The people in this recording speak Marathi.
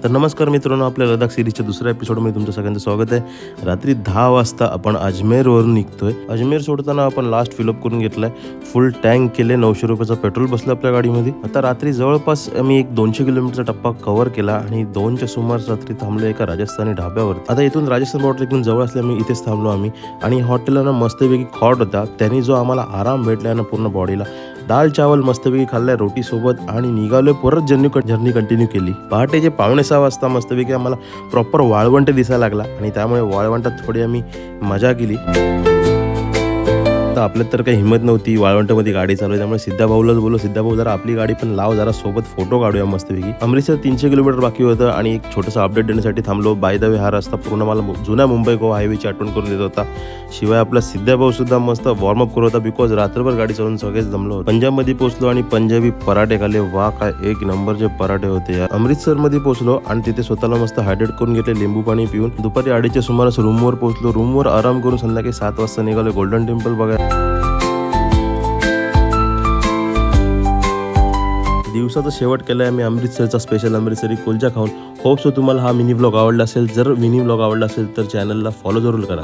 तर नमस्कार मित्रांनो, आपल्या लडाख सिरीजच्या दुसऱ्या एपिसोडमध्ये तुमचं सगळ्यांचं स्वागत आहे। रात्री 10 वाजता आपण अजमेरवरून निघतोय। अजमेर सोडताना आपण लास्ट फिलअप करून घेतलाय, फुल टँक केले, 900 रुपयाचा पेट्रोल बसलं आपल्या गाडीमध्ये। आता रात्री जवळपास आम्ही एक 200 किलोमीटरचा टप्पा कव्हर केला आणि 2च्या सुमारास रात्री थांबलो एका राजस्थानी ढाब्यावर। आता इथून राजस्थान बॉर्डर इथून जवळ असल्यामुळे इथेच थांबलो आम्ही आणि हॉटेलला मस्तपैकी खॉट होता, त्यांनी जो आम्हाला आराम भेटला ना पूर्ण बॉडीला। दाल चावल मस्तपैकी खाल्लाय रोटी सोबत आणि निघालोय परत जर्नी कंटिन्यू केली। पहाटेचे 5:45 वाजता मस्तपैकी आम्हाला प्रॉपर वाळवंट दिसायला लागला आणि त्यामुळे वाळवंटात थोडी आम्ही मजा केली। तर आपल्यात तर काही हिंमत नव्हती वाळवंटामध्ये गाडी चालवायची, त्यामुळे सिद्धा भाऊलाच बोललो, सिद्धा भाऊ जरा आपली गाडी पण लाव, जरा सोबत फोटो काढूया मस्तपैकी। अमृतसर 300 किलोमीटर बाकी होतं आणि एक छोटंसं अपडेट देण्यासाठी थांबलो। बाय द वे हा रस्ता पूर्ण मला जुन्या मुंबई गोवा हायवेची आठवण करून देत होता। शिवाय आपला सिद्धा भाऊ सुद्धा मस्त वॉर्मअप करत होता, बिकॉज रात्रभर गाडी चालवून सगळेच जमलो। पंजाबमध्ये पोहोचलो आणि पंजाबी पराठे खाल्ले, वा काय एक नंबरचे पराठे होते यार। अमृतसरमध्ये पोहोचलो आणि तिथे स्वतःला मस्त हायड्रेट करून घेतले लिंबू पाणी पिऊन। दुपारी 2:30च्या सुमारास रूमवर पोहोचलो, रूमवर आराम करून संध्याकाळी 7 वाजता निघालो गोल्डन टेम्पल बघायला। दिवसाचा शेवट केला आहे मी अमृतसरचा स्पेशल अमृतसरी कुलचा खाऊन। होप सो तुम्हाला हा मिनी ब्लॉग आवडला असेल। जर मिनी ब्लॉग आवडला असेल तर चॅनलला फॉलो जरूर करा।